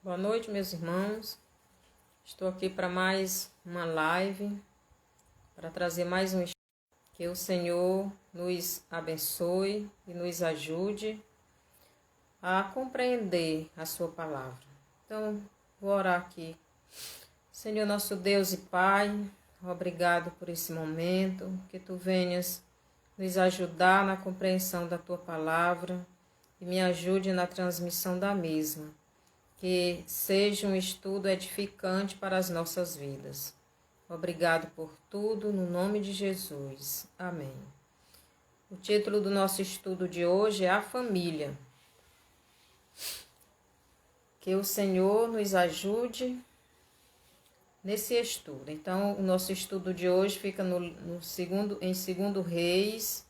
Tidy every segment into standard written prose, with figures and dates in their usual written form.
Boa noite, meus irmãos. Estou aqui para mais uma live, para trazer mais um estudo. Que o Senhor nos abençoe e nos ajude a compreender a sua palavra. Então, vou orar aqui. Senhor, nosso Deus e Pai, obrigado por esse momento, que Tu venhas nos ajudar na compreensão da Tua palavra e me ajude na transmissão da mesma. Que seja um estudo edificante para as nossas vidas. Obrigado por tudo, no nome de Jesus. Amém. O título do nosso estudo de hoje é A Família. Que o Senhor nos ajude nesse estudo. Então, o nosso estudo de hoje fica em 2 Reis,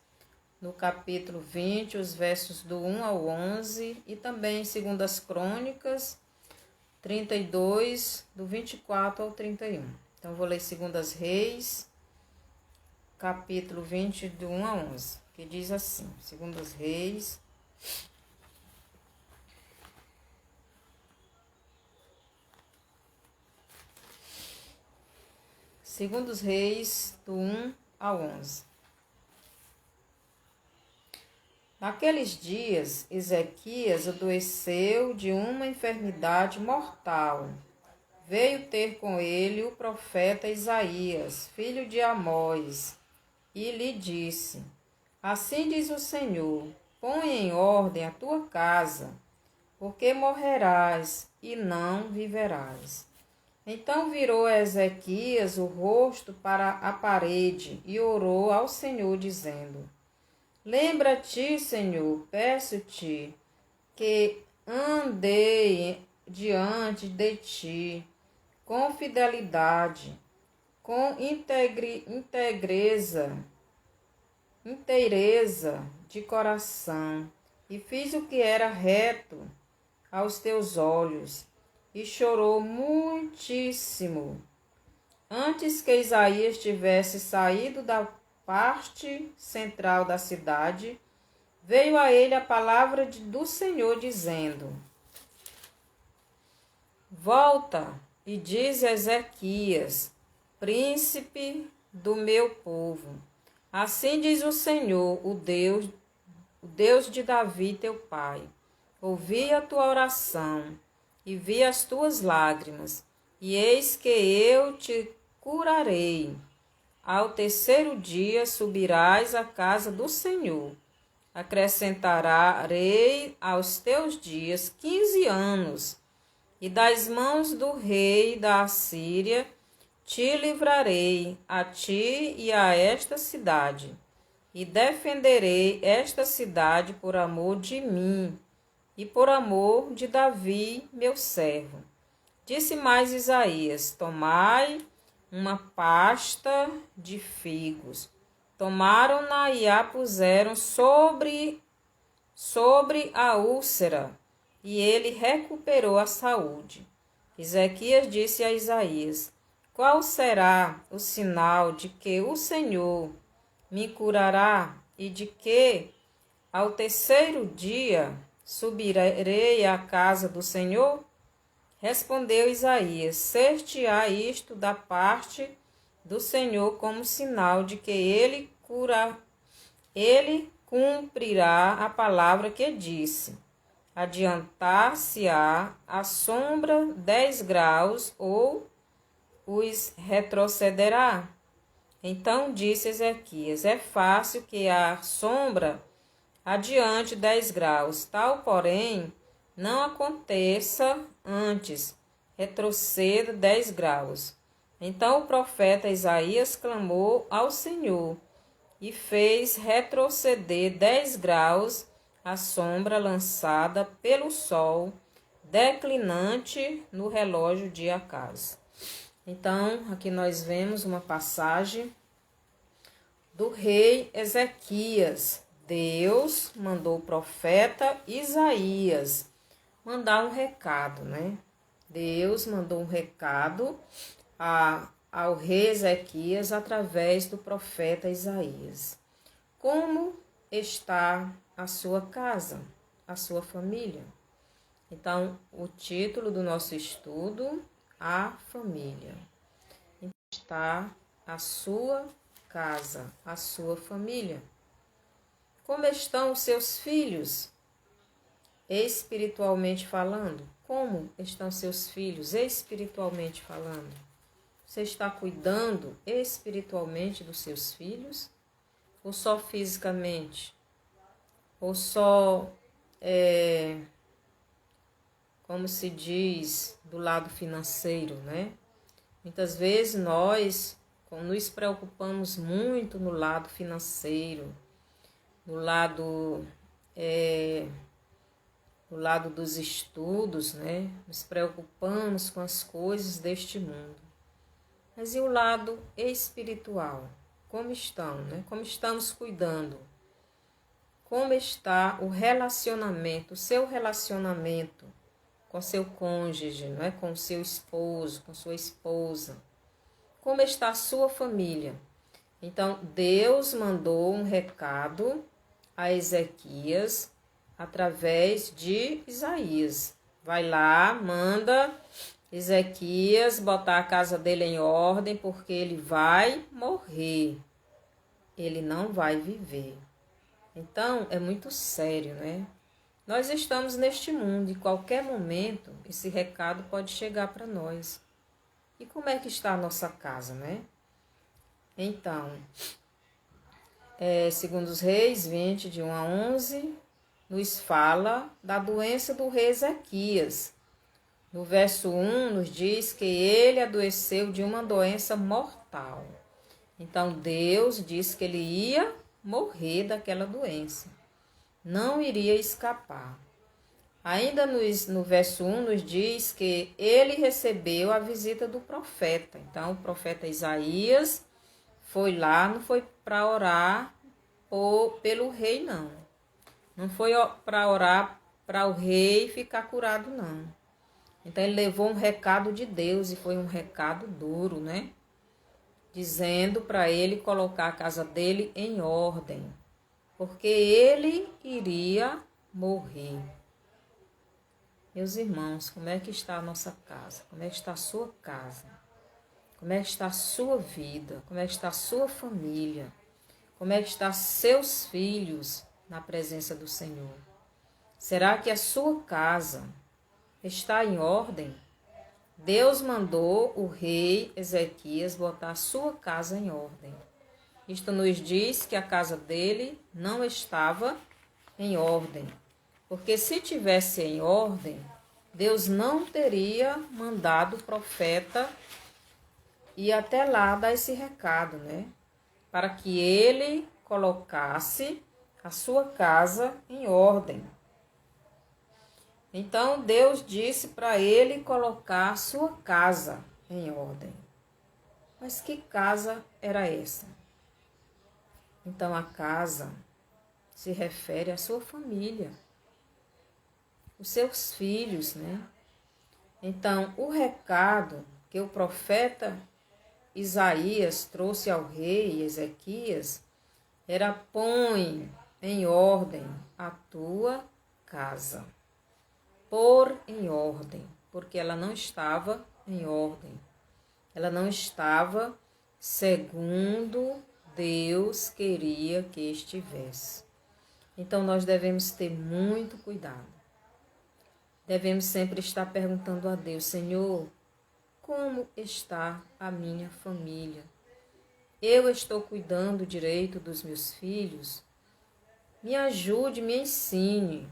no capítulo 20, os versos do 1 ao 11, e também em 2 Crônicas, 32, do 24 ao 31. Então, vou ler 2 Reis, capítulo 20, do 1 a 11, que diz assim, 2 Reis, do 1 ao 11. Naqueles dias, Ezequias adoeceu de uma enfermidade mortal. Veio ter com ele o profeta Isaías, filho de Amós, e lhe disse: Assim diz o Senhor, põe em ordem a tua casa, porque morrerás e não viverás. Então virou Ezequias o rosto para a parede e orou ao Senhor, dizendo: Lembra-te, Senhor, peço-te, que andei diante de ti com fidelidade, com inteireza de coração, e fiz o que era reto aos teus olhos, e chorou muitíssimo. Antes que Isaías tivesse saído da parte central da cidade, veio a ele a palavra do Senhor, dizendo: Volta e diz a Ezequias, príncipe do meu povo: Assim diz o Senhor, o Deus de Davi, teu pai. Ouvi a tua oração e vi as tuas lágrimas, e eis que eu te curarei. Ao terceiro dia subirás à casa do Senhor. Acrescentarei aos teus dias 15 anos, e das mãos do rei da Assíria te livrarei, a ti e a esta cidade, e defenderei esta cidade por amor de mim e por amor de Davi, meu servo. Disse mais Isaías: Tomai uma pasta de figos. Tomaram-na e a puseram sobre a úlcera, e ele recuperou a saúde. Ezequias disse a Isaías: Qual será o sinal de que o Senhor me curará e de que, ao terceiro dia, subirei à casa do Senhor? Respondeu Isaías: Ser-te-á isto da parte do Senhor como sinal de que ele cumprirá a palavra que disse. Adiantar-se-á a sombra 10 graus ou os retrocederá? Então disse Ezequias: É fácil que a sombra adiante 10 graus, tal, porém, não aconteça antes, retroceda 10 graus. Então o profeta Isaías clamou ao Senhor e fez retroceder 10 graus a sombra lançada pelo sol declinante no relógio de Acás. Então, aqui nós vemos uma passagem do rei Ezequias. Deus mandou o profeta Isaías mandar um recado, né? Deus mandou um recado ao rei Ezequias através do profeta Isaías. Como está a sua casa, a sua família? Então, o título do nosso estudo, a família. Então, está a sua casa, a sua família. Como estão os seus filhos, espiritualmente falando? Como estão seus filhos, espiritualmente falando? Você está cuidando espiritualmente dos seus filhos? Ou só fisicamente? Ou só, como se diz, do lado financeiro, né? Muitas vezes nós nos preocupamos muito no lado financeiro, no lado dos estudos, né? Nos preocupamos com as coisas deste mundo. Mas e o lado espiritual? Como estão, né? Como estamos cuidando? Como está o relacionamento, o seu relacionamento com seu cônjuge, não é? Com seu esposo, com sua esposa? Como está a sua família? Então, Deus mandou um recado a Ezequias através de Isaías. Vai lá, manda Ezequias botar a casa dele em ordem, porque ele vai morrer. Ele não vai viver. Então, é muito sério, né? Nós estamos neste mundo e qualquer momento esse recado pode chegar para nós. E como é que está a nossa casa, né? Então, segundo os Reis 20, de 1 a 11, nos fala da doença do rei Ezequias. No verso 1 nos diz que ele adoeceu de uma doença mortal. Então Deus disse que ele ia morrer daquela doença. Não iria escapar. Ainda no verso 1 nos diz que ele recebeu a visita do profeta. Então o profeta Isaías foi lá, não foi para orar pelo rei, não. Não foi para orar para o rei ficar curado, não. Então ele levou um recado de Deus e foi um recado duro, né? Dizendo para ele colocar a casa dele em ordem, porque ele iria morrer. Meus irmãos, como é que está a nossa casa? Como é que está a sua casa? Como é que está a sua vida? Como é que está a sua família? Como é que estão seus filhos na presença do Senhor? Será que a sua casa está em ordem? Deus mandou o rei Ezequias botar a sua casa em ordem. Isto nos diz que a casa dele não estava em ordem. Porque se tivesse em ordem, Deus não teria mandado o profeta ir até lá dar esse recado, né? Para que ele colocasse a sua casa em ordem. Então Deus disse para ele colocar a sua casa em ordem. Mas que casa era essa? Então a casa se refere à sua família, os seus filhos, né? Então o recado que o profeta Isaías trouxe ao rei Ezequias era: põe em ordem a tua casa. Pôr em ordem, porque ela não estava em ordem. Ela não estava segundo Deus queria que estivesse. Então nós devemos ter muito cuidado. Devemos sempre estar perguntando a Deus: Senhor, como está a minha família? Eu estou cuidando direito dos meus filhos? Me ajude, me ensine,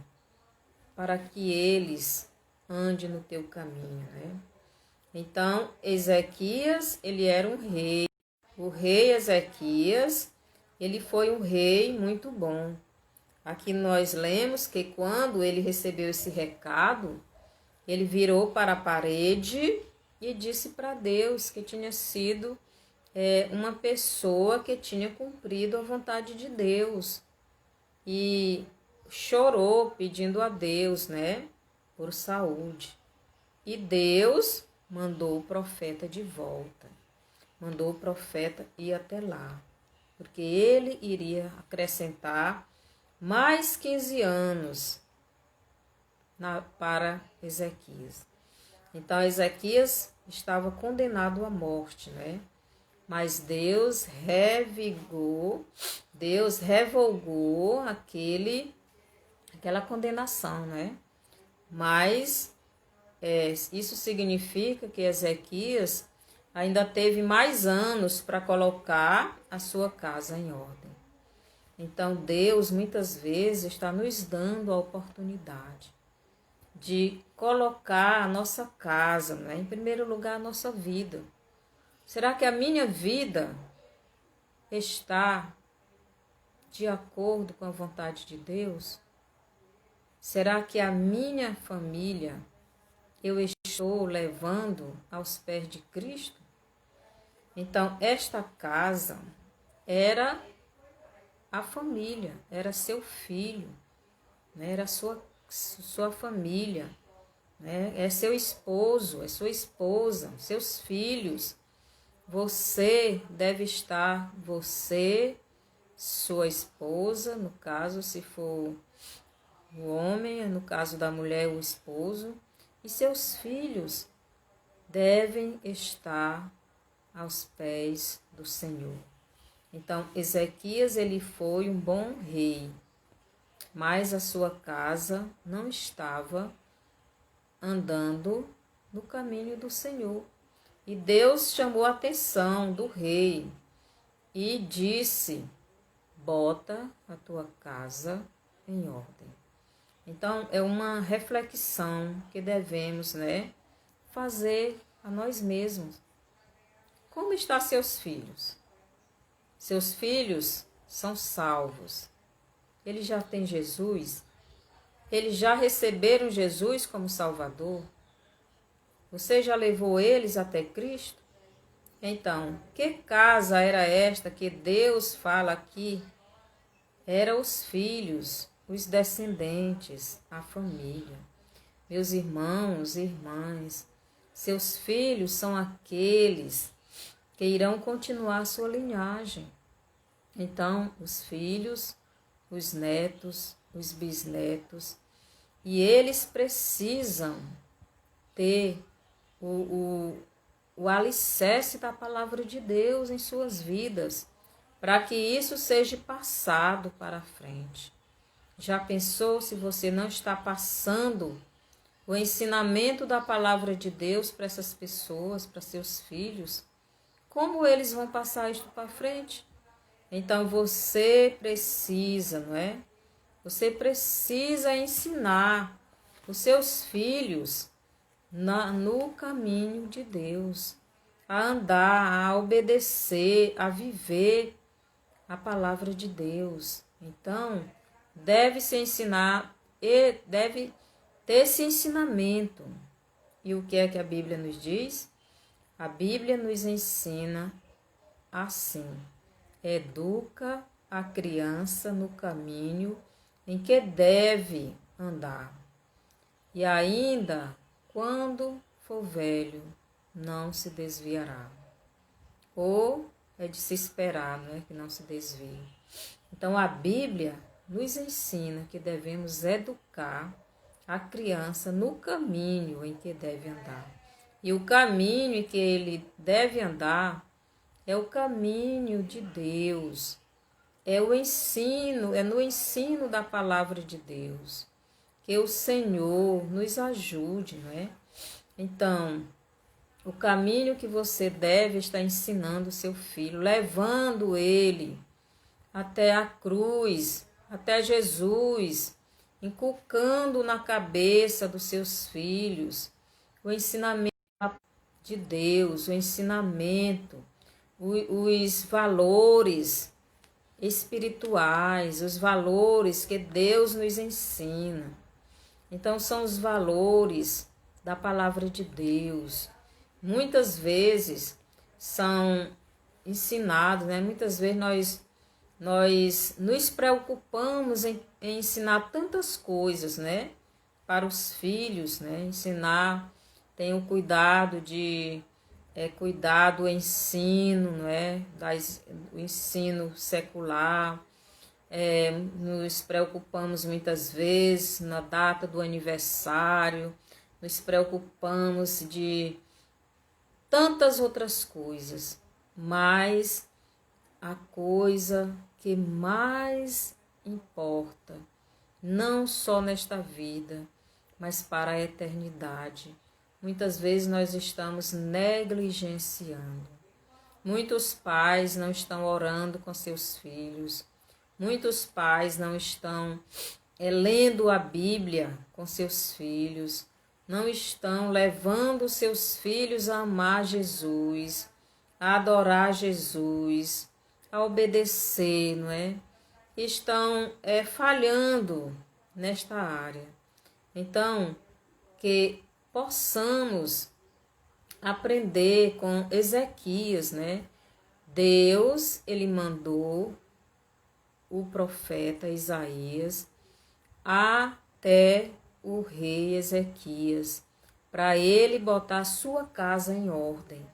para que eles andem no teu caminho, né? Então, Ezequias, ele era um rei. O rei Ezequias, ele foi um rei muito bom. Aqui nós lemos que quando ele recebeu esse recado, ele virou para a parede e disse para Deus que tinha sido uma pessoa que tinha cumprido a vontade de Deus. E chorou pedindo a Deus, né, por saúde. E Deus mandou o profeta de volta. Mandou o profeta ir até lá, porque ele iria acrescentar mais 15 anos para Ezequias. Então, Ezequias estava condenado à morte, né? Mas Deus revogou aquela condenação, né? Mas isso significa que Ezequias ainda teve mais anos para colocar a sua casa em ordem. Então, Deus muitas vezes está nos dando a oportunidade de colocar a nossa casa, né? Em primeiro lugar, a nossa vida. Será que a minha vida está de acordo com a vontade de Deus? Será que a minha família eu estou levando aos pés de Cristo? Então, esta casa era a família, era seu filho, né? Era sua família, né? É seu esposo, é sua esposa, seus filhos. Você deve estar, sua esposa, no caso, se for o homem, no caso da mulher, o esposo, e seus filhos devem estar aos pés do Senhor. Então, Ezequias, ele foi um bom rei, mas a sua casa não estava andando no caminho do Senhor. E Deus chamou a atenção do rei e disse: bota a tua casa em ordem. Então, é uma reflexão que devemos, né, fazer a nós mesmos. Como estão seus filhos? Seus filhos são salvos. Eles já têm Jesus? Eles já receberam Jesus como Salvador? Você já levou eles até Cristo? Então, que casa era esta que Deus fala aqui? Eram os filhos, os descendentes, a família. Meus irmãos e irmãs, seus filhos são aqueles que irão continuar sua linhagem. Então, os filhos, os netos, os bisnetos, e eles precisam ter o alicerce da palavra de Deus em suas vidas, para que isso seja passado para frente. Já pensou se você não está passando o ensinamento da palavra de Deus para essas pessoas, para seus filhos? Como eles vão passar isso para frente? Então você precisa, não é? Você precisa ensinar os seus filhos no caminho de Deus, a andar, a obedecer, a viver a palavra de Deus. Então, deve se ensinar e deve ter esse ensinamento. E o que é que a Bíblia nos diz? A Bíblia nos ensina assim: educa a criança no caminho em que deve andar. E ainda, quando for velho, não se desviará. Ou é de se esperar, não é? Que não se desvie. Então, a Bíblia nos ensina que devemos educar a criança no caminho em que deve andar. E o caminho em que ele deve andar é o caminho de Deus. É o ensino, é no ensino da palavra de Deus. Que o Senhor nos ajude, não é? Então, o caminho que você deve estar ensinando o seu filho, levando ele até a cruz, até Jesus, inculcando na cabeça dos seus filhos o ensinamento de Deus, o ensinamento, os valores espirituais, os valores que Deus nos ensina. Então, são os valores da palavra de Deus. Muitas vezes são ensinados, né? Muitas vezes nós nos preocupamos em ensinar tantas coisas, né? Para os filhos, né? Ensinar, tenham cuidado de cuidar do ensino, não é? O ensino secular, Nos preocupamos muitas vezes na data do aniversário, nos preocupamos de tantas outras coisas, mas a coisa que mais importa, não só nesta vida, mas para a eternidade, muitas vezes nós estamos negligenciando. Muitos pais não estão orando com seus filhos, muitos pais não estão lendo a Bíblia com seus filhos, não estão levando seus filhos a amar Jesus, a adorar Jesus, a obedecer, não é? Estão falhando nesta área. Então, que possamos aprender com Ezequias, né? Deus, ele mandou o profeta Isaías até o rei Ezequias, para ele botar a sua casa em ordem.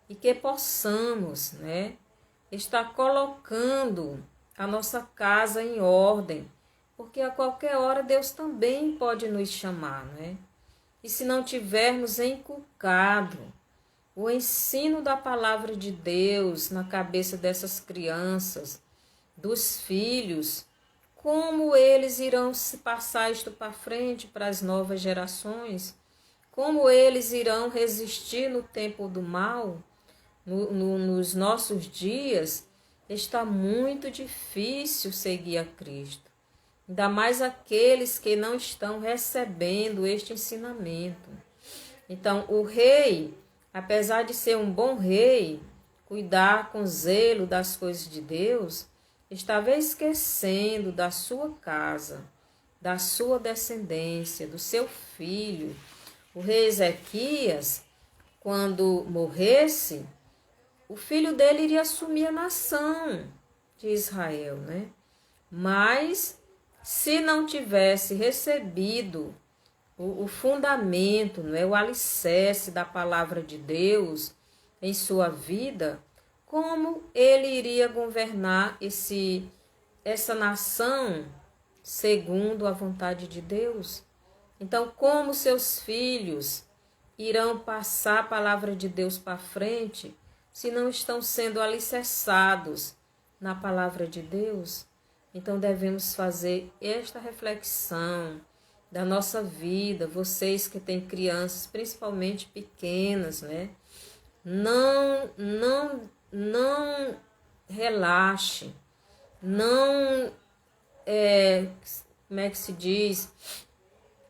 E que possamos, né, estar colocando a nossa casa em ordem, porque a qualquer hora Deus também pode nos chamar, né? E se não tivermos inculcado o ensino da palavra de Deus na cabeça dessas crianças, dos filhos, como eles irão se passar isto para frente para as novas gerações? Como eles irão resistir no tempo do mal? Nos nossos dias, está muito difícil seguir a Cristo. Ainda mais aqueles que não estão recebendo este ensinamento. Então, o rei, apesar de ser um bom rei, cuidar com zelo das coisas de Deus, estava esquecendo da sua casa, da sua descendência, do seu filho. O rei Ezequias, quando morresse, o filho dele iria assumir a nação de Israel, né? Mas, se não tivesse recebido o fundamento, não é, o alicerce da palavra de Deus em sua vida, como ele iria governar essa nação segundo a vontade de Deus? Então, como seus filhos irão passar a palavra de Deus para frente se não estão sendo alicerçados na palavra de Deus? Então, devemos fazer esta reflexão da nossa vida, vocês que têm crianças, principalmente pequenas, né? Não relaxe, não, como é que se diz?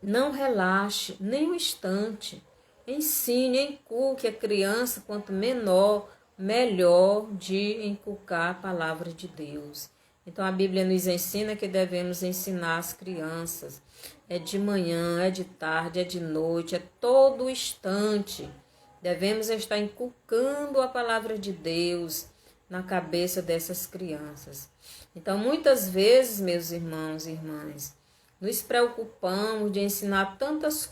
Não relaxe nem um instante. Ensine, inculque a criança, quanto menor, melhor de inculcar a palavra de Deus. Então a Bíblia nos ensina que devemos ensinar as crianças. É de manhã, é de tarde, é de noite, é todo instante. Devemos estar inculcando a palavra de Deus na cabeça dessas crianças. Então, muitas vezes, meus irmãos e irmãs, nos preocupamos de ensinar tantas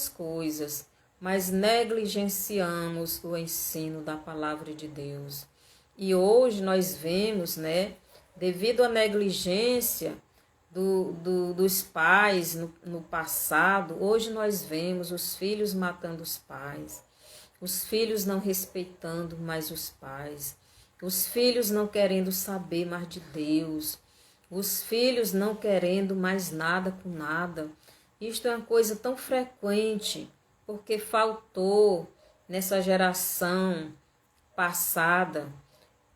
coisas, mas negligenciamos o ensino da palavra de Deus. E hoje nós vemos, né, devido à negligência dos pais no passado, hoje nós vemos os filhos matando os pais, os filhos não respeitando mais os pais, os filhos não querendo saber mais de Deus, os filhos não querendo mais nada com nada. Isto é uma coisa tão frequente, porque faltou nessa geração passada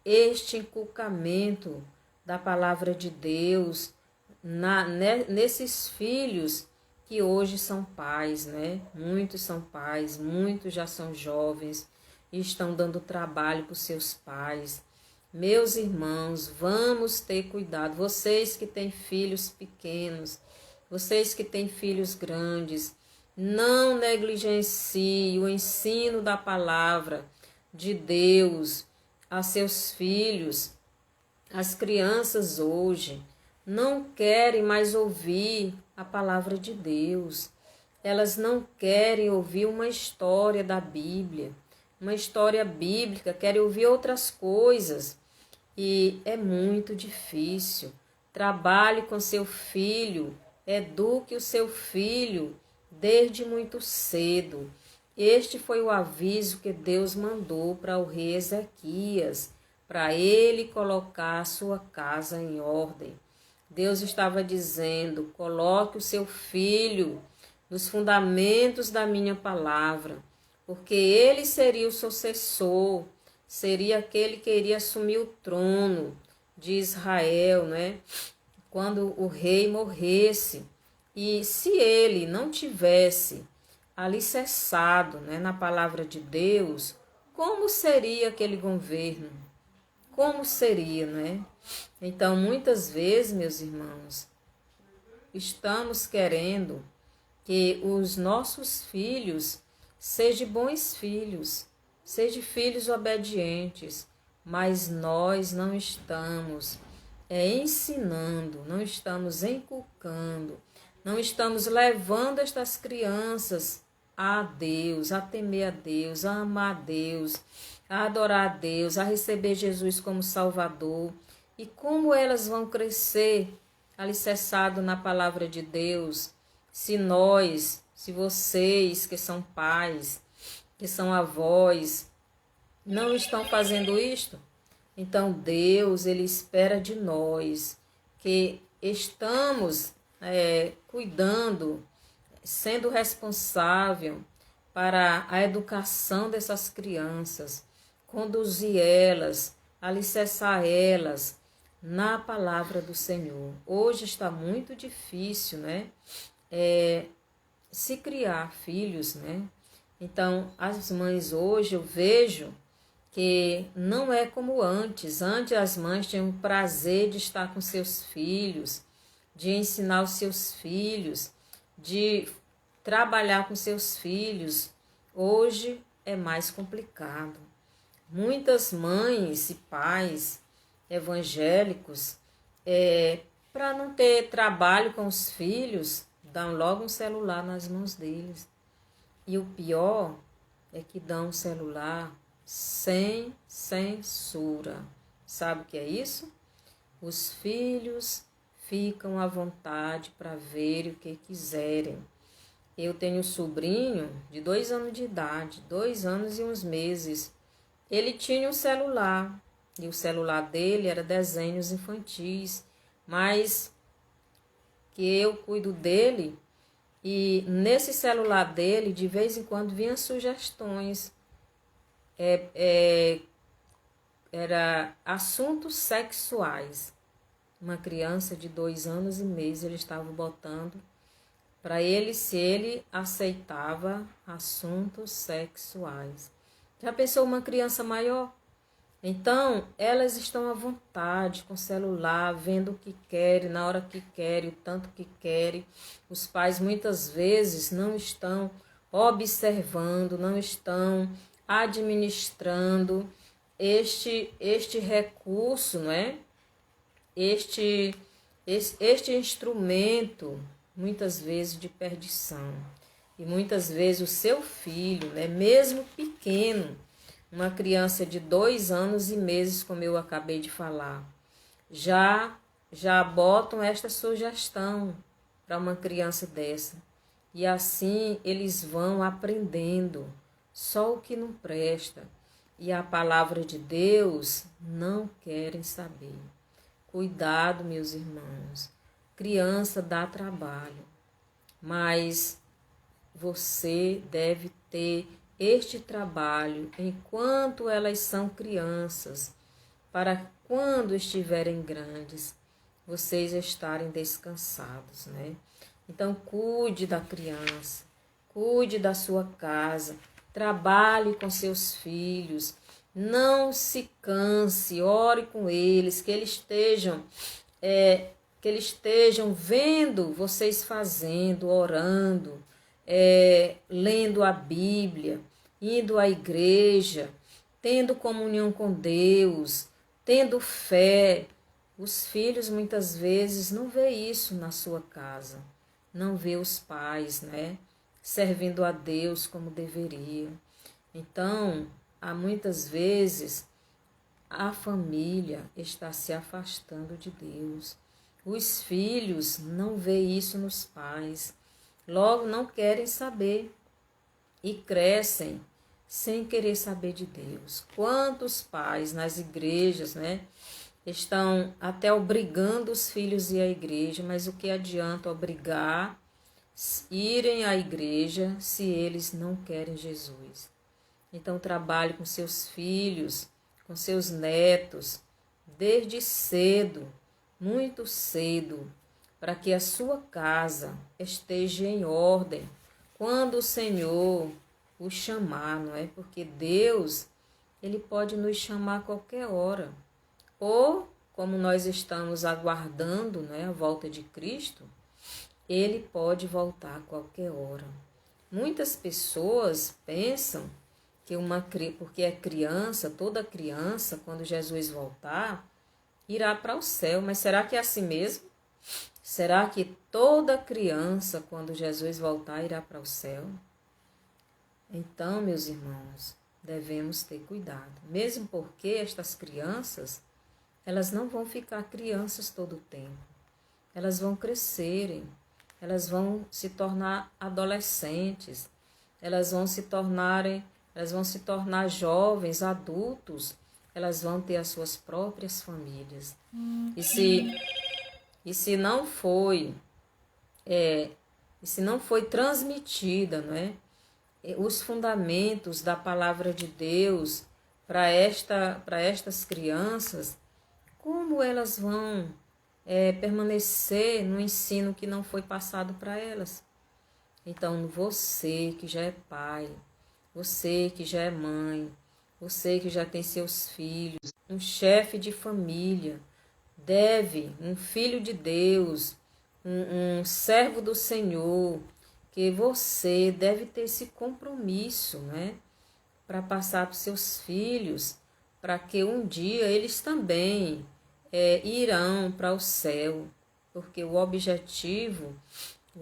este inculcamento da palavra de Deus nesses filhos que hoje são pais, né? Muitos são pais, muitos já são jovens e estão dando trabalho para os seus pais. Meus irmãos, vamos ter cuidado. Vocês que têm filhos pequenos, vocês que têm filhos grandes, não negligencie o ensino da palavra de Deus a seus filhos. As crianças hoje não querem mais ouvir a palavra de Deus. Elas não querem ouvir uma história da Bíblia, uma história bíblica, querem ouvir outras coisas. E é muito difícil. Trabalhe com seu filho, eduque o seu filho desde muito cedo. Este foi o aviso que Deus mandou para o rei Ezequias, para ele colocar a sua casa em ordem. Deus estava dizendo: coloque o seu filho nos fundamentos da minha palavra, porque ele seria o sucessor, seria aquele que iria assumir o trono de Israel, né? Quando o rei morresse. E se ele não tivesse alicerçado, né, na palavra de Deus, como seria aquele governo? Como seria, né? Então, muitas vezes, meus irmãos, estamos querendo que os nossos filhos sejam bons filhos, sejam filhos obedientes, mas nós não estamos ensinando, não estamos inculcando, não estamos levando estas crianças a Deus, a temer a Deus, a amar a Deus, a adorar a Deus, a receber Jesus como Salvador. E como elas vão crescer alicerçado na palavra de Deus, se vocês que são pais, que são avós, não estão fazendo isto? Então Deus, Ele espera de nós que estamos cuidando, sendo responsável para a educação dessas crianças, conduzir elas, alicerçar elas na palavra do Senhor. Hoje está muito difícil, né? Se criar filhos, né? Então, as mães hoje eu vejo que não é como antes. Antes as mães tinham o prazer de estar com seus filhos, de ensinar os seus filhos, de trabalhar com seus filhos. Hoje é mais complicado. Muitas mães e pais evangélicos, para não ter trabalho com os filhos, dão logo um celular nas mãos deles. E o pior é que dão um celular sem censura. Sabe o que é isso? Os filhos ficam à vontade para ver o que quiserem. Eu tenho um sobrinho de 2 anos de idade, 2 anos e uns meses. Ele tinha um celular, e o celular dele era desenhos infantis, mas que eu cuido dele, e nesse celular dele, de vez em quando, vinham sugestões. Era assuntos sexuais. Uma criança de 2 anos e meio, ele estava botando para ele se ele aceitava assuntos sexuais. Já pensou uma criança maior? Então, elas estão à vontade com o celular, vendo o que querem, na hora que querem, o tanto que querem. Os pais muitas vezes não estão observando, não estão administrando este recurso, não é? Este instrumento, muitas vezes de perdição. E muitas vezes o seu filho, né, mesmo pequeno, uma criança de 2 anos e meses, como eu acabei de falar, já botam esta sugestão para uma criança dessa. E assim eles vão aprendendo só o que não presta. E a palavra de Deus não querem saber. Cuidado, meus irmãos. Criança dá trabalho, mas você deve ter este trabalho enquanto elas são crianças, para quando estiverem grandes, vocês estarem descansados, né? Então, cuide da criança, cuide da sua casa, trabalhe com seus filhos, não se canse, ore com eles, que eles estejam vendo vocês fazendo, orando, lendo a Bíblia, indo à igreja, tendo comunhão com Deus, tendo fé. Os filhos muitas vezes não vê isso na sua casa, não vê os pais, né, servindo a Deus como deveria. Então, há muitas vezes a família está se afastando de Deus. Os filhos não veem isso nos pais, logo não querem saber e crescem sem querer saber de Deus. Quantos pais nas igrejas, estão até obrigando os filhos a ir à igreja, mas o que adianta obrigar irem à igreja se eles não querem Jesus? Então trabalhe com seus filhos, com seus netos, desde cedo, muito cedo, para que a sua casa esteja em ordem quando o Senhor o chamar, não é? Porque Deus, Ele pode nos chamar a qualquer hora. Ou, como nós estamos aguardando, a volta de Cristo, Ele pode voltar a qualquer hora. Muitas pessoas pensam que porque é criança, toda criança, quando Jesus voltar, irá para o céu. Mas será que é assim mesmo? Será que toda criança, quando Jesus voltar, irá para o céu? Então, meus irmãos, devemos ter cuidado. Mesmo porque estas crianças, elas não vão ficar crianças todo o tempo. Elas vão crescerem, elas vão se tornar adolescentes, elas vão se tornar jovens, adultos, elas vão ter as suas próprias famílias. E se não foi transmitida, os fundamentos da palavra de Deus para estas crianças, como elas vão permanecer no ensino que não foi passado para elas? Então, você que já é pai, você que já é mãe, você que já tem seus filhos, um chefe de família, um filho de Deus, um servo do Senhor, que você deve ter esse compromisso, para passar para os seus filhos, para que um dia eles também irão para o céu, porque o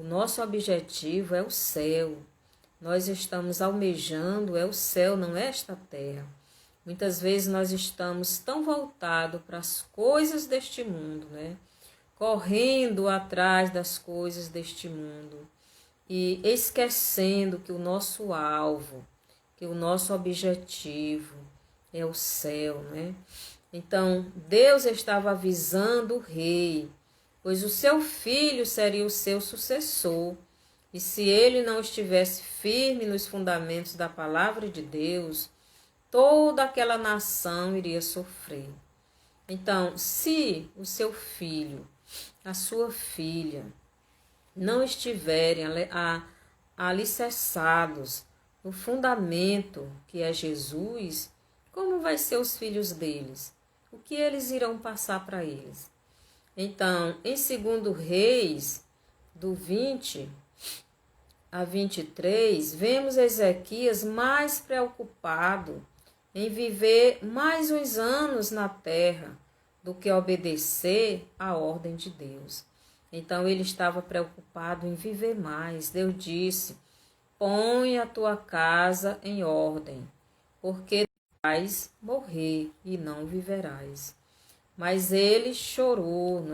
nosso objetivo é o céu. Nós estamos almejando o céu, não é esta terra. Muitas vezes nós estamos tão voltados para as coisas deste mundo, correndo atrás das coisas deste mundo e esquecendo que o nosso alvo, que o nosso objetivo é o céu, Então, Deus estava avisando o rei, pois o seu filho seria o seu sucessor. E se ele não estivesse firme nos fundamentos da palavra de Deus, toda aquela nação iria sofrer. Então, se o seu filho, a sua filha, não estiverem alicerçados no fundamento que é Jesus, como vai ser os filhos deles? O que eles irão passar para eles? Então, em 2 Reis, do 20 a 23, vemos Ezequias mais preocupado em viver mais uns anos na terra do que obedecer à ordem de Deus. Então ele estava preocupado em viver mais. Deus disse: põe a tua casa em ordem, porque vais morrer e não viverás. Mas ele chorou,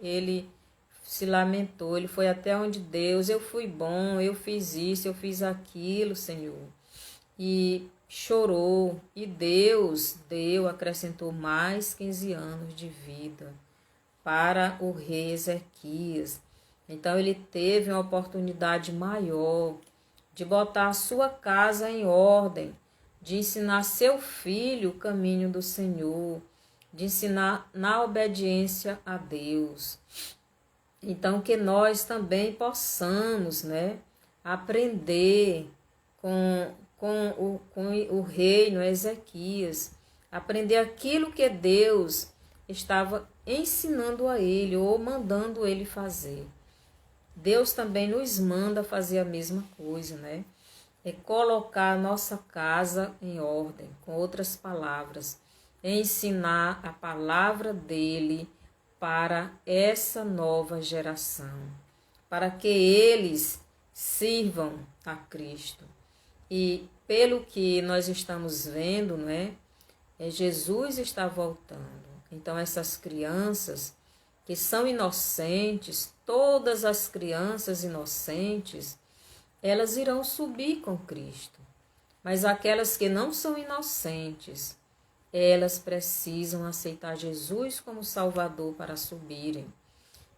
Ele se lamentou, ele foi até onde Deus: eu fui bom, eu fiz isso, eu fiz aquilo, Senhor. E chorou, e Deus acrescentou mais 15 anos de vida para o rei Ezequias. Então ele teve uma oportunidade maior de botar a sua casa em ordem, de ensinar seu filho o caminho do Senhor, de ensinar na obediência a Deus. Então que nós também possamos, aprender com o rei Ezequias, aprender aquilo que Deus estava ensinando a ele ou mandando ele fazer. Deus também nos manda fazer a mesma coisa, É colocar a nossa casa em ordem, com outras palavras, ensinar a palavra dele para essa nova geração, para que eles sirvam a Cristo. E pelo que nós estamos vendo, Jesus está voltando. Então essas crianças que são inocentes, todas as crianças inocentes, elas irão subir com Cristo. Mas aquelas que não são inocentes, elas precisam aceitar Jesus como Salvador para subirem.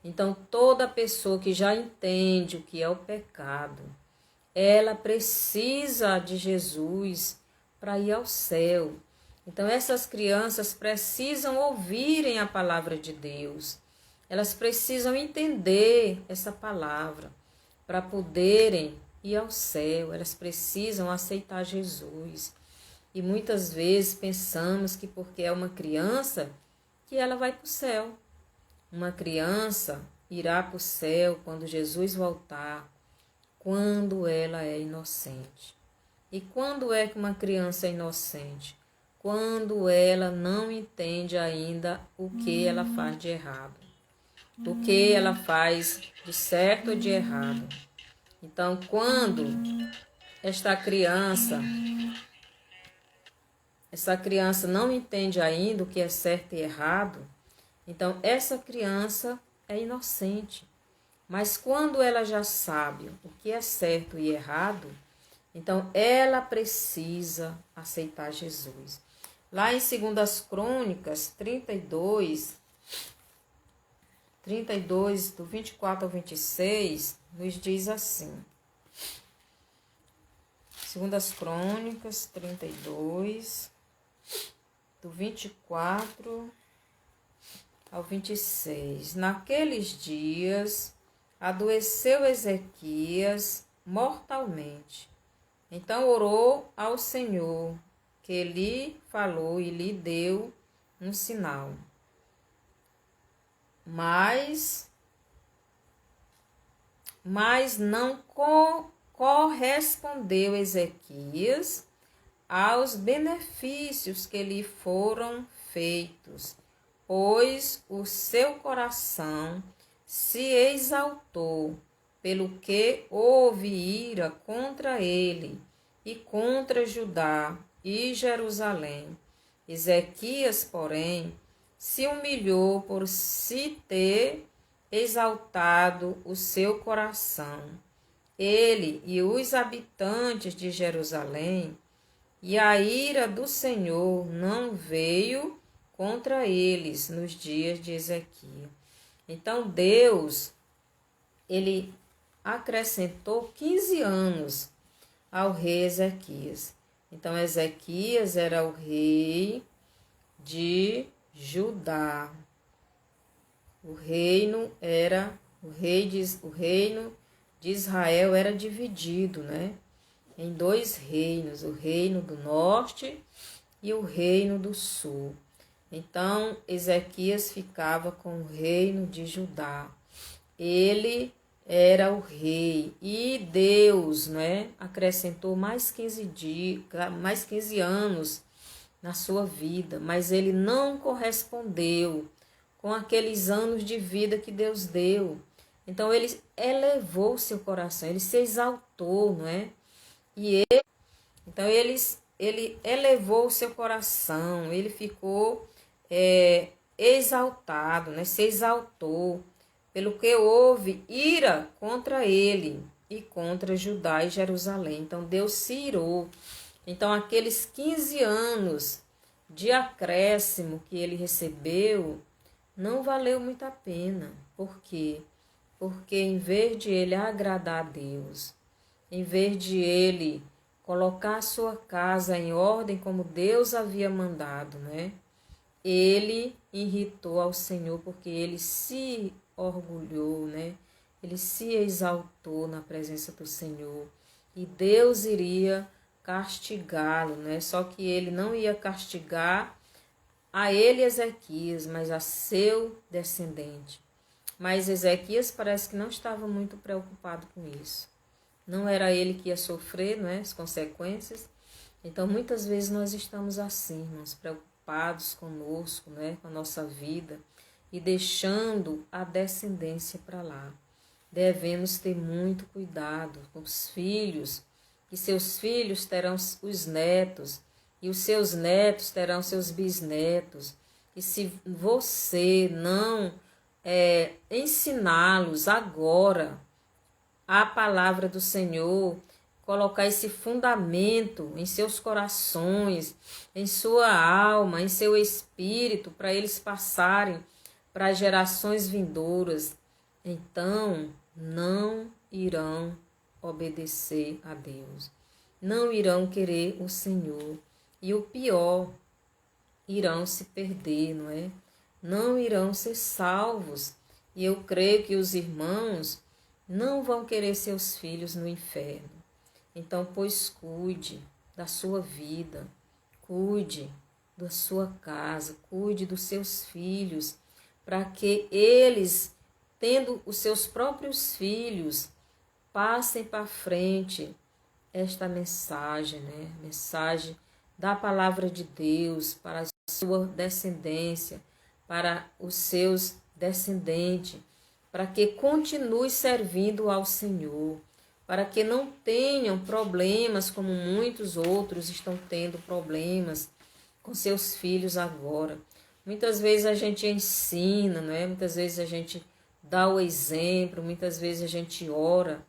Então, toda pessoa que já entende o que é o pecado, ela precisa de Jesus para ir ao céu. Então, essas crianças precisam ouvirem a palavra de Deus. Elas precisam entender essa palavra para poderem ir ao céu. Elas precisam aceitar Jesus. E muitas vezes pensamos que porque é uma criança, que ela vai para o céu. Uma criança irá para o céu quando Jesus voltar, quando ela é inocente. E quando é que uma criança é inocente? Quando ela não entende ainda o que ela faz de errado. O que ela faz de certo ou de errado. Então, quando essa criança não entende ainda o que é certo e errado, então essa criança é inocente. Mas quando ela já sabe o que é certo e errado, então ela precisa aceitar Jesus. Lá em 2 Crônicas 32, do 24 ao 26, nos diz assim. 2 Crônicas 32, do 24 ao 26. Naqueles dias, adoeceu Ezequias mortalmente. Então orou ao Senhor, que lhe falou e lhe deu um sinal. Mas não correspondeu Ezequias aos benefícios que lhe foram feitos, pois o seu coração se exaltou, pelo que houve ira contra ele e contra Judá e Jerusalém. Ezequias, porém, se humilhou por se ter exaltado o seu coração. Ele e os habitantes de Jerusalém, e a ira do Senhor não veio contra eles nos dias de Ezequias. Então Deus, ele acrescentou 15 anos ao rei Ezequias. Então Ezequias era o rei de Judá. O reino de Israel era dividido, né, em 2 reinos, o reino do norte e o reino do sul. Então Ezequias ficava com o reino de Judá. Ele era o rei e Deus, né, acrescentou mais 15 anos na sua vida, mas ele não correspondeu com aqueles anos de vida que Deus deu. Então ele elevou seu coração, ele se exaltou, não é? Então ele elevou seu coração, ele ficou exaltado, né? Se exaltou, pelo que houve ira contra ele e contra Judá e Jerusalém. Então Deus se irou. Então aqueles 15 anos de acréscimo que ele recebeu não valeu muito a pena. Por quê? Porque em vez de ele agradar a Deus, em vez de ele colocar a sua casa em ordem como Deus havia mandado, né? Ele irritou ao Senhor porque ele se orgulhou, né? Ele se exaltou na presença do Senhor e Deus iria castigá-lo, né? Só que ele não ia castigar a ele, Ezequias, mas a seu descendente. Mas Ezequias parece que não estava muito preocupado com isso. Não era ele que ia sofrer, né, as consequências. Então, muitas vezes nós estamos assim, irmãos, preocupados conosco, né, com a nossa vida e deixando a descendência para lá. Devemos ter muito cuidado com os filhos, que seus filhos terão os netos, e os seus netos terão seus bisnetos. E se você não ensiná-los agora a palavra do Senhor, colocar esse fundamento em seus corações, em sua alma, em seu espírito, para eles passarem para as gerações vindouras, então não irão obedecer a Deus, não irão querer o Senhor. E o pior, irão se perder, não é? Não irão ser salvos. E eu creio que os irmãos não vão querer seus filhos no inferno. Então, pois cuide da sua vida, cuide da sua casa, cuide dos seus filhos, para que eles, tendo os seus próprios filhos, passem para frente esta mensagem, né? Mensagem da palavra de Deus para a sua descendência, para os seus descendentes, para que continue servindo ao Senhor, para que não tenham problemas como muitos outros estão tendo problemas com seus filhos agora. Muitas vezes a gente ensina, não é? Muitas vezes a gente dá o exemplo, muitas vezes a gente ora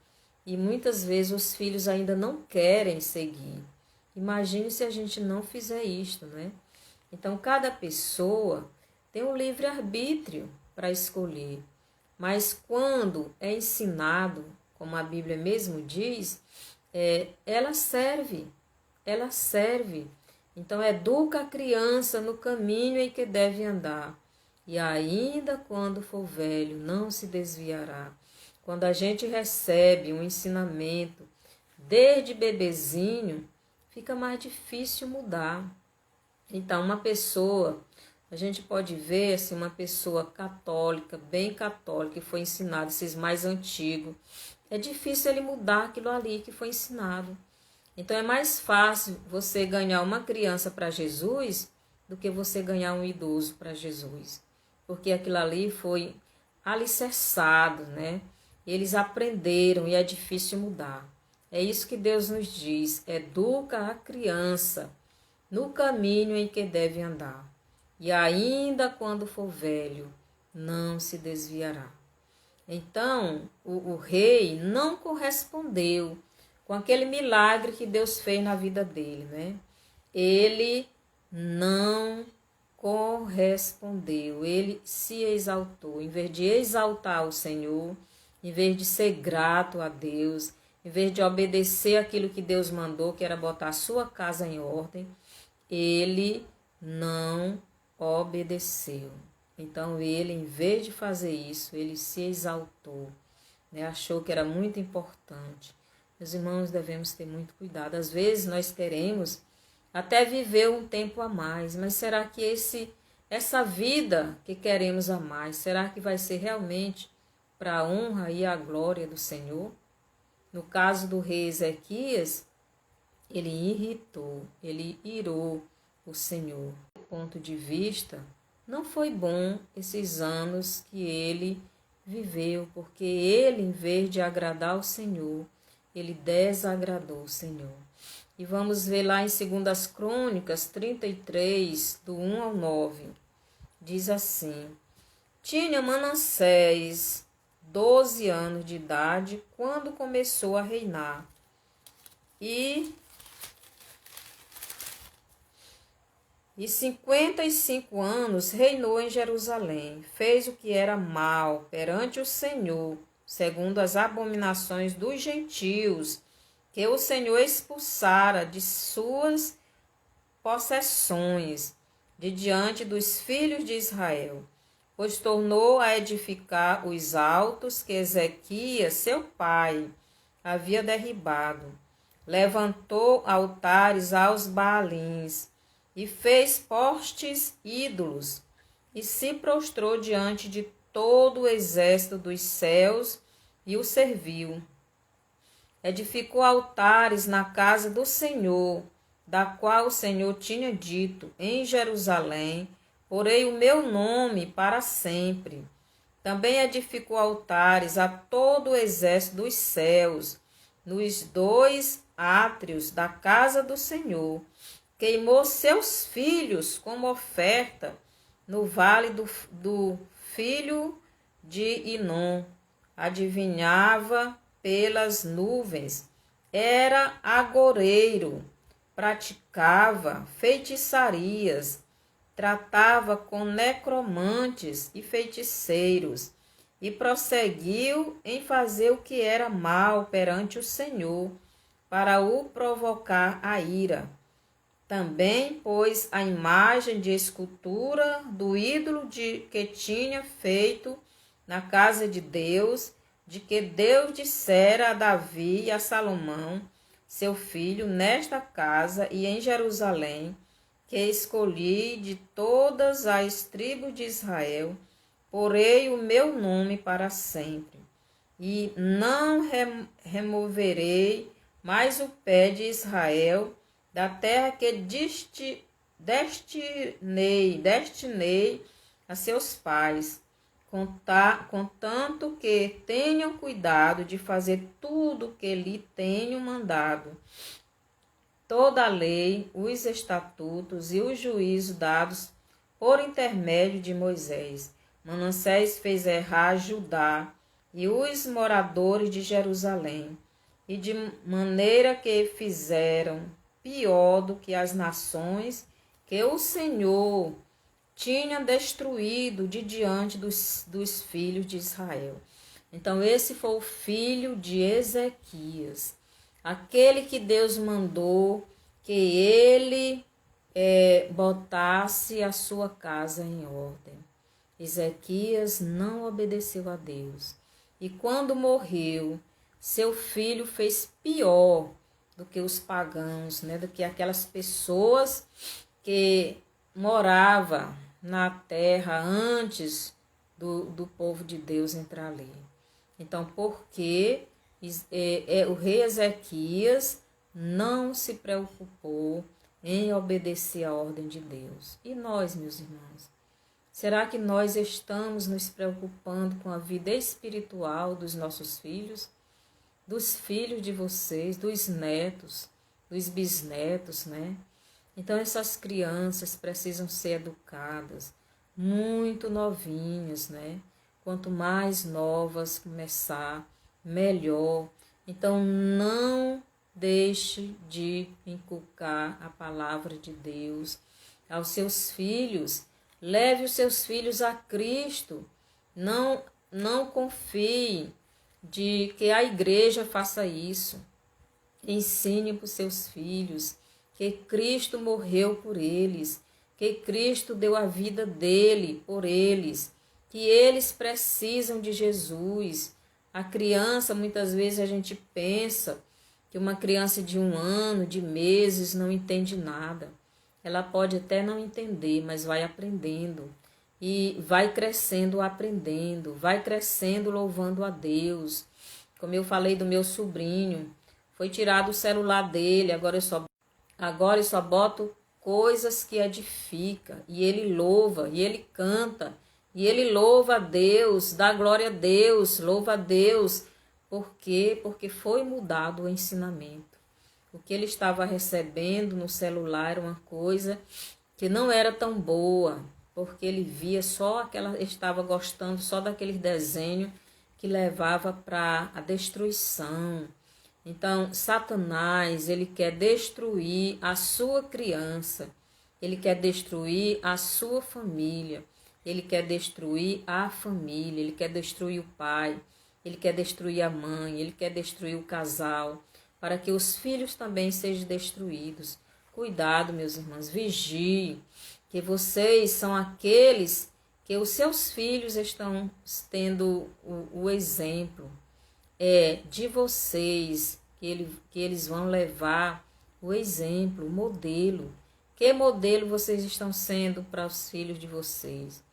e muitas vezes os filhos ainda não querem seguir. Imagine se a gente não fizer isto, não é? Então, cada pessoa tem um livre-arbítrio para escolher, mas quando é ensinado, como a Bíblia mesmo diz, ela serve. Então, educa a criança no caminho em que deve andar, e ainda quando for velho, não se desviará. Quando a gente recebe um ensinamento desde bebezinho, fica mais difícil mudar. Então, uma pessoa, a gente pode ver assim, uma pessoa católica, bem católica, que foi ensinado, esses mais antigos, é difícil ele mudar aquilo ali que foi ensinado. Então, é mais fácil você ganhar uma criança para Jesus do que você ganhar um idoso para Jesus. Porque aquilo ali foi alicerçado, né? Eles aprenderam e é difícil mudar. É isso que Deus nos diz, educa a criança no caminho em que deve andar. E ainda quando for velho, não se desviará. Então, o rei não correspondeu com aquele milagre que Deus fez na vida dele, né? Ele não correspondeu, ele se exaltou. Em vez de exaltar o Senhor, em vez de ser grato a Deus, em vez de obedecer aquilo que Deus mandou, que era botar a sua casa em ordem, ele não obedeceu. Então ele, em vez de fazer isso, ele se exaltou, né? Achou que era muito importante. Meus irmãos, devemos ter muito cuidado. Às vezes nós queremos até viver um tempo a mais, mas será que essa vida que queremos a mais, será que vai ser realmente para a honra e a glória do Senhor? No caso do rei Ezequias, ele irou o Senhor. Do ponto de vista, não foi bom esses anos que ele viveu, porque ele, em vez de agradar o Senhor, ele desagradou o Senhor. E vamos ver lá em 2 Crônicas 33, do 1 ao 9. Diz assim: Tinha Manassés 12 anos de idade quando começou a reinar. E 55 anos reinou em Jerusalém. Fez o que era mal perante o Senhor, segundo as abominações dos gentios, que o Senhor expulsara de suas possessões, de diante dos filhos de Israel. Pois tornou a edificar os altos que Ezequias, seu pai, havia derribado. Levantou altares aos Baalins, e fez postes ídolos, e se prostrou diante de todo o exército dos céus, e o serviu. Edificou altares na casa do Senhor, da qual o Senhor tinha dito: em Jerusalém porei o meu nome para sempre. Também edificou altares a todo o exército dos céus, nos 2 átrios da casa do Senhor, queimou seus filhos como oferta no vale do filho de Inom. Adivinhava pelas nuvens, era agoureiro, praticava feitiçarias, tratava com necromantes e feiticeiros, e prosseguiu em fazer o que era mal perante o Senhor, para o provocar a ira. Também pôs a imagem de escultura do ídolo que tinha feito na casa de Deus, de que Deus dissera a Davi e a Salomão, seu filho, nesta casa e em Jerusalém, que escolhi de todas as tribos de Israel, porei o meu nome para sempre, e não removerei mais o pé de Israel da terra que destinei a seus pais, contanto que tenham cuidado de fazer tudo o que lhe tenho mandado. Toda a lei, os estatutos e os juízos dados por intermédio de Moisés. Manassés fez errar Judá e os moradores de Jerusalém, e de maneira que fizeram pior do que as nações que o Senhor tinha destruído de diante dos filhos de Israel. Então, esse foi o filho de Ezequias, aquele que Deus mandou que ele botasse a sua casa em ordem. Ezequias não obedeceu a Deus. E quando morreu, seu filho fez pior do que os pagãos, né? Do que aquelas pessoas que moravam na terra antes do povo de Deus entrar ali. Então, porque o rei Ezequias não se preocupou em obedecer a ordem de Deus. E nós, meus irmãos, será que nós estamos nos preocupando com a vida espiritual dos nossos filhos? Dos filhos de vocês, dos netos, dos bisnetos, né? Então, essas crianças precisam ser educadas, muito novinhas, né? Quanto mais novas começar, melhor. Então, não deixe de inculcar a palavra de Deus aos seus filhos. Leve os seus filhos a Cristo. Não confie de que a igreja faça isso. Ensine para os seus filhos que Cristo morreu por eles, que Cristo deu a vida dele por eles, que eles precisam de Jesus. A criança, muitas vezes a gente pensa que uma criança de 1 ano, de meses, não entende nada. Ela pode até não entender, mas vai aprendendo. E vai crescendo aprendendo, vai crescendo louvando a Deus. Como eu falei do meu sobrinho, foi tirado o celular dele, agora eu só boto coisas que edificam. E ele louva, e ele canta, e ele louva a Deus, dá glória a Deus, louva a Deus. Por quê? Porque foi mudado o ensinamento. O que ele estava recebendo no celular era uma coisa que não era tão boa, porque ele via estava gostando só daqueles desenhos que levava para a destruição. Então, Satanás, ele quer destruir a sua criança, ele quer destruir a sua família, ele quer destruir a família, ele quer destruir o pai, ele quer destruir a mãe, ele quer destruir o casal, para que os filhos também sejam destruídos. Cuidado, meus irmãos, vigie, que vocês são aqueles que os seus filhos estão tendo o exemplo de vocês, que eles vão levar o exemplo, o modelo. Que modelo vocês estão sendo para os filhos de vocês?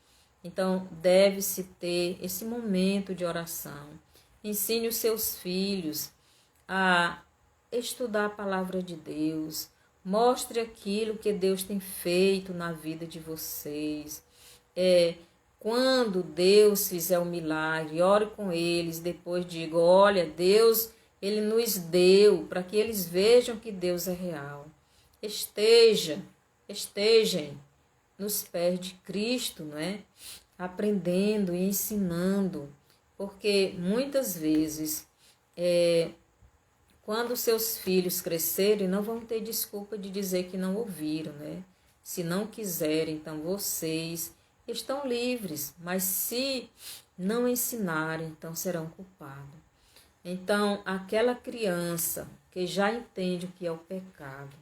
Então, deve-se ter esse momento de oração. Ensine os seus filhos a estudar a palavra de Deus. Mostre aquilo que Deus tem feito na vida de vocês. Quando Deus fizer um milagre, ore com eles, depois diga, olha, Deus, Ele nos deu, para que eles vejam que Deus é real. estejam nos pés de Cristo, não é? Aprendendo e ensinando, porque muitas vezes, quando seus filhos crescerem, não vão ter desculpa de dizer que não ouviram, né? Se não quiserem, então vocês estão livres, mas se não ensinarem, então serão culpados. Então, aquela criança que já entende o que é o pecado,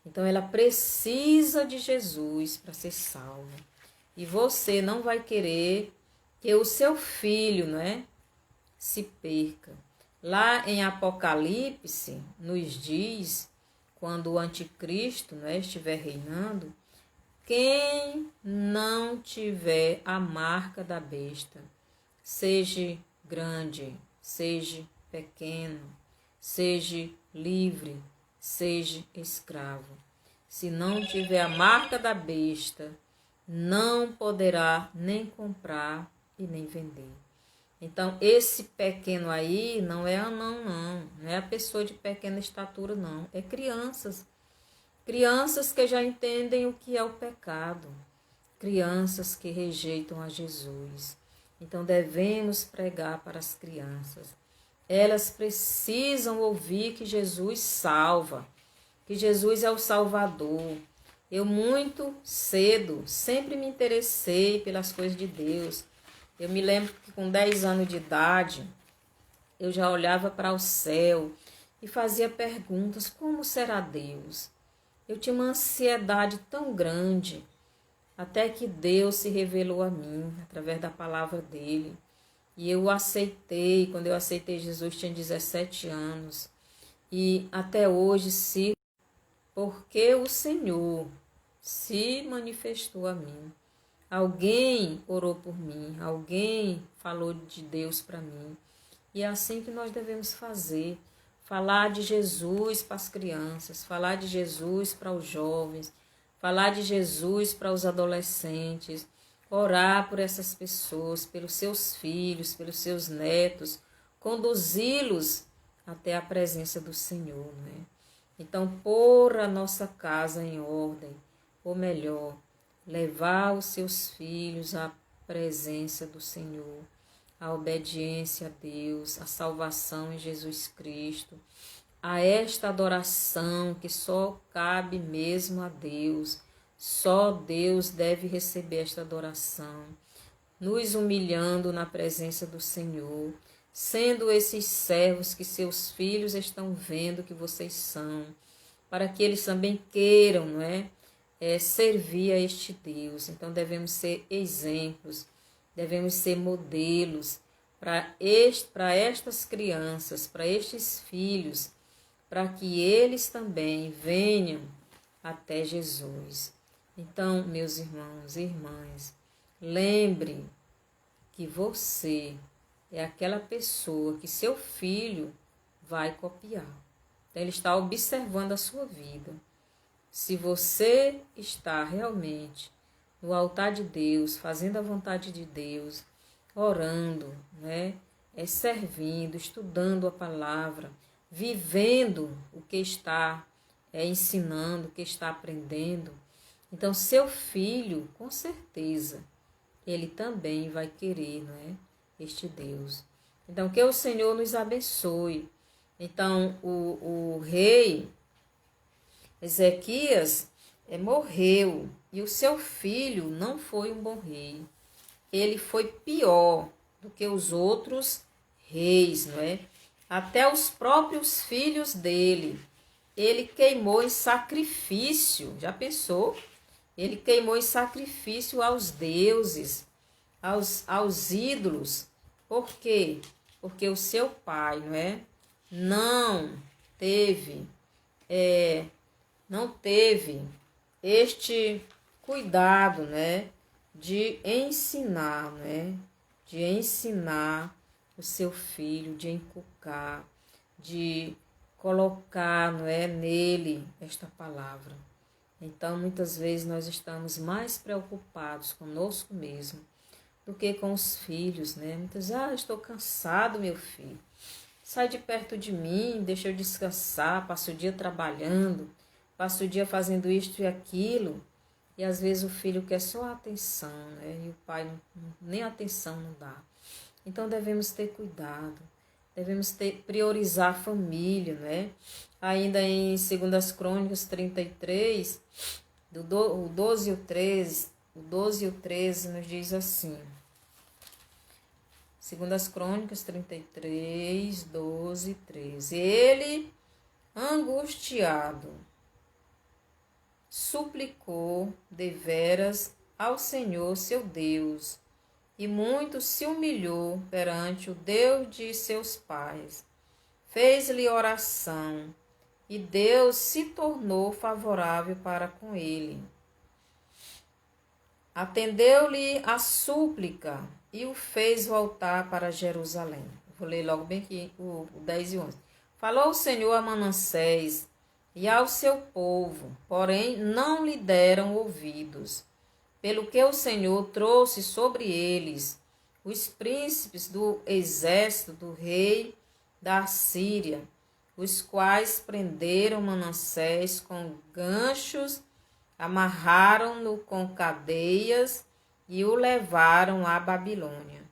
então ela precisa de Jesus para ser salva. E você não vai querer que o seu filho, não é, se perca. Lá em Apocalipse nos diz, quando o anticristo, não é, estiver reinando, quem não tiver a marca da besta, seja grande, seja pequeno, seja livre, seja escravo. Se não tiver a marca da besta, não poderá nem comprar e nem vender. Então, esse pequeno aí não é anão, não é a pessoa de pequena estatura, não. É crianças. Crianças que já entendem o que é o pecado. Crianças que rejeitam a Jesus. Então, devemos pregar para as crianças. Elas precisam ouvir que Jesus salva, que Jesus é o Salvador. Eu muito cedo sempre me interessei pelas coisas de Deus. Eu me lembro que com 10 anos de idade, eu já olhava para o céu e fazia perguntas, como será Deus? Eu tinha uma ansiedade tão grande, até que Deus se revelou a mim, através da palavra dele. E eu o aceitei, quando eu aceitei Jesus, tinha 17 anos. E até hoje, porque o Senhor se manifestou a mim. Alguém orou por mim, alguém falou de Deus para mim. E é assim que nós devemos fazer. Falar de Jesus para as crianças, falar de Jesus para os jovens, falar de Jesus para os adolescentes, orar por essas pessoas, pelos seus filhos, pelos seus netos, conduzi-los até a presença do Senhor, né? Então, pôr a nossa casa em ordem, ou melhor, levar os seus filhos à presença do Senhor, à obediência a Deus, à salvação em Jesus Cristo, a esta adoração que só cabe mesmo a Deus. Só Deus deve receber esta adoração, nos humilhando na presença do Senhor, sendo esses servos que seus filhos estão vendo que vocês são, para que eles também queiram, não é? Servir a este Deus. Então devemos ser exemplos, devemos ser modelos para estas crianças, para estes filhos, para que eles também venham até Jesus. Então, meus irmãos e irmãs, lembre que você é aquela pessoa que seu filho vai copiar. Então, ele está observando a sua vida. Se você está realmente no altar de Deus, fazendo a vontade de Deus, orando, né? Servindo, estudando a palavra, vivendo o que está ensinando, o que está aprendendo, então seu filho, com certeza, ele também vai querer, não é? Este Deus. Então, que o Senhor nos abençoe. Então, o rei Ezequias morreu e o seu filho não foi um bom rei. Ele foi pior do que os outros reis, não é? Até os próprios filhos dele, ele queimou em sacrifício. Já pensou? Ele queimou em sacrifício aos deuses, aos ídolos. Por quê? Porque o seu pai, não é? Não teve este cuidado, né? De ensinar, né? De ensinar o seu filho, de inculcar, de colocar, não é, nele esta palavra. Então, muitas vezes nós estamos mais preocupados conosco mesmo do que com os filhos, né? Muitas vezes, estou cansado, meu filho. Sai de perto de mim, deixa eu descansar, passo o dia trabalhando. passa o dia fazendo isto e aquilo, e às vezes o filho quer só a atenção, né? E o pai nem atenção não dá. Então devemos ter cuidado, devemos priorizar a família, né? Ainda em 2 Crônicas 33, o 12 e o 13 nos diz assim. 2 Crônicas 33, 12 e 13. Ele, angustiado, suplicou deveras ao Senhor seu Deus, e muito se humilhou perante o Deus de seus pais. Fez-lhe oração, e Deus se tornou favorável para com ele. Atendeu-lhe a súplica e o fez voltar para Jerusalém. Vou ler logo bem aqui o 10 e 11. Falou o Senhor a Manassés e ao seu povo, porém não lhe deram ouvidos, pelo que o Senhor trouxe sobre eles os príncipes do exército do rei da Síria, os quais prenderam Manassés com ganchos, amarraram-no com cadeias e o levaram à Babilônia.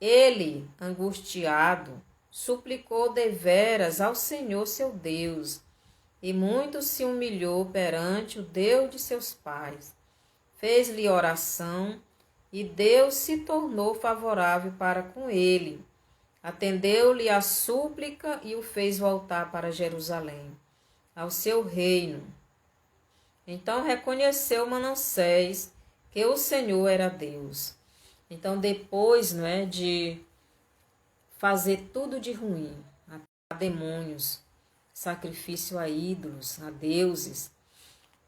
Ele, angustiado, suplicou deveras ao Senhor seu Deus, e muito se humilhou perante o Deus de seus pais. Fez-lhe oração, e Deus se tornou favorável para com ele. Atendeu-lhe a súplica e o fez voltar para Jerusalém, ao seu reino. Então reconheceu Manassés que o Senhor era Deus. Então depois, não é, de fazer tudo de ruim, a demônios, sacrifício a ídolos, a deuses,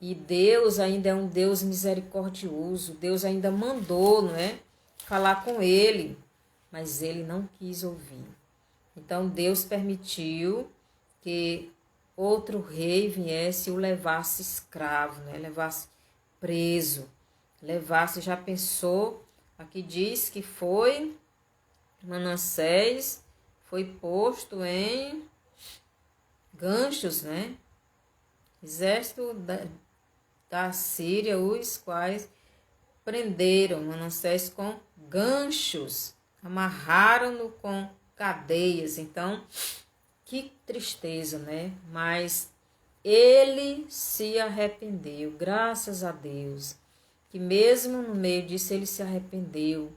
e Deus ainda é um Deus misericordioso, Deus ainda mandou, não é, falar com ele, mas ele não quis ouvir. Então Deus permitiu que outro rei viesse e o levasse escravo, né? Levasse preso, levasse, já pensou, aqui diz que foi Manassés, foi posto em ganchos, né? Exército da Síria, os quais prenderam Manassés com ganchos, amarraram-no com cadeias. Então, que tristeza, né? Mas ele se arrependeu, graças a Deus, que mesmo no meio disso ele se arrependeu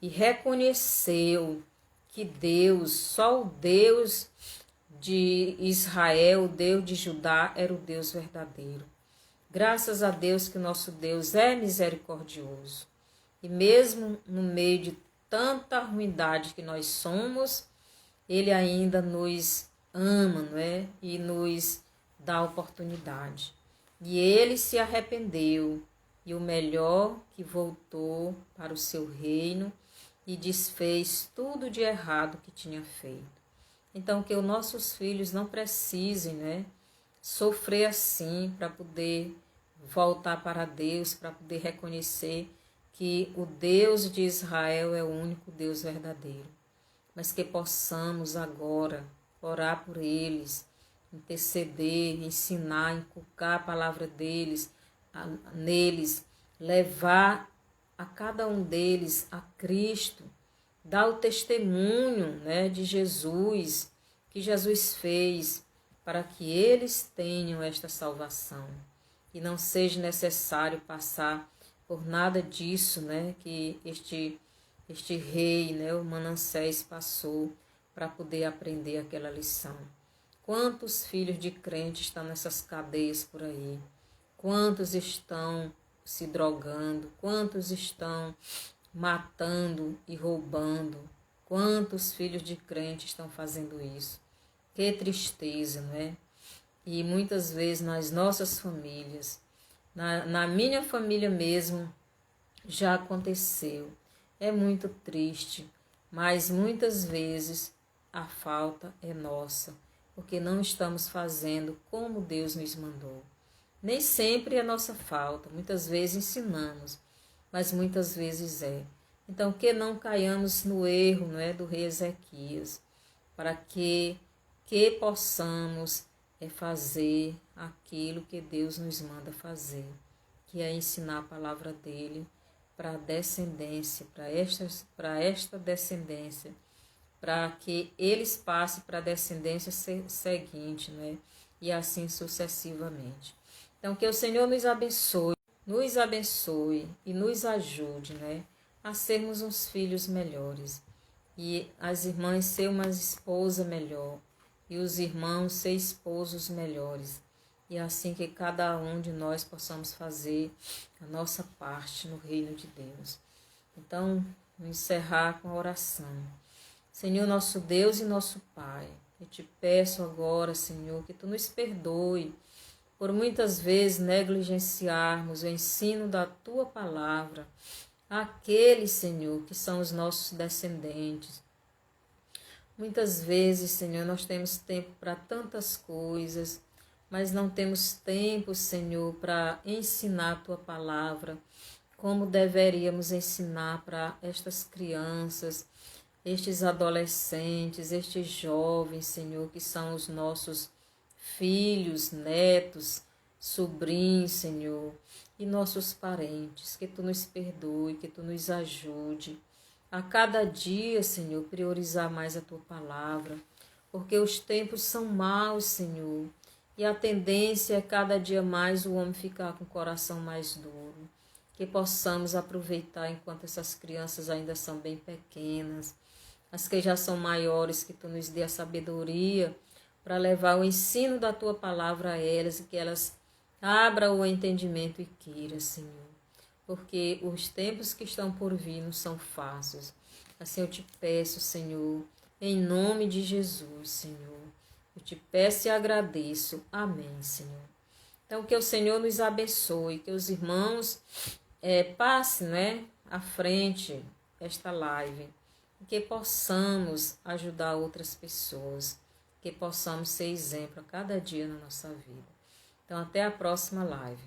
e reconheceu que Deus, só o Deus de Israel, o Deus de Judá, era o Deus verdadeiro. Graças a Deus que nosso Deus é misericordioso. E mesmo no meio de tanta ruindade que nós somos, ele ainda nos ama, não é? E nos dá oportunidade. E ele se arrependeu, e o melhor, que voltou para o seu reino e desfez tudo de errado que tinha feito. Então, que os nossos filhos não precisem, né, sofrer assim para poder voltar para Deus, para poder reconhecer que o Deus de Israel é o único Deus verdadeiro. Mas que possamos agora orar por eles, interceder, ensinar, inculcar a palavra deles, neles, levar a cada um deles a Cristo, dar o testemunho, né, de Jesus, que Jesus fez, para que eles tenham esta salvação. Que não seja necessário passar por nada disso, né, que este rei, né, o Manassés, passou para poder aprender aquela lição. Quantos filhos de crente estão nessas cadeias por aí? Quantos estão se drogando? Quantos estão matando e roubando? Quantos filhos de crente estão fazendo isso? Que tristeza, não é? E muitas vezes nas nossas famílias, na minha família mesmo, já aconteceu. É muito triste, mas muitas vezes a falta é nossa, porque não estamos fazendo como Deus nos mandou. Nem sempre é nossa falta, muitas vezes ensinamos, mas muitas vezes é. Então, que não caiamos no erro, não é, do rei Ezequias, para que possamos fazer aquilo que Deus nos manda fazer, que é ensinar a palavra dele para a descendência, para esta descendência, para que eles passem para a descendência seguinte, né? E assim sucessivamente. Então, que o Senhor nos abençoe e nos ajude, né? A sermos uns filhos melhores. E as irmãs ser uma esposa melhor. E os irmãos ser esposos melhores. E assim que cada um de nós possamos fazer a nossa parte no reino de Deus. Então, vou encerrar com a oração. Senhor, nosso Deus e nosso Pai, eu te peço agora, Senhor, que tu nos perdoe por muitas vezes negligenciarmos o ensino da tua palavra àqueles, Senhor, que são os nossos descendentes. Muitas vezes, Senhor, nós temos tempo para tantas coisas, mas não temos tempo, Senhor, para ensinar a tua palavra como deveríamos ensinar para estas crianças, estes adolescentes, estes jovens, Senhor, que são os nossos filhos, netos, sobrinhos, Senhor, e nossos parentes. Que tu nos perdoe, que tu nos ajude a cada dia, Senhor, priorizar mais a tua palavra, porque os tempos são maus, Senhor, e a tendência é cada dia mais o homem ficar com o coração mais duro. Que possamos aproveitar enquanto essas crianças ainda são bem pequenas, as que já são maiores, que tu nos dê a sabedoria para levar o ensino da tua palavra a elas e que elas abram o entendimento e queiram, Senhor. Porque os tempos que estão por vir não são fáceis. Assim eu te peço, Senhor, em nome de Jesus, Senhor. Eu te peço e agradeço. Amém, Senhor. Então, que o Senhor nos abençoe, que os irmãos passem, né, à frente esta live, que possamos ajudar outras pessoas, que possamos ser exemplo a cada dia na nossa vida. Então, até a próxima live.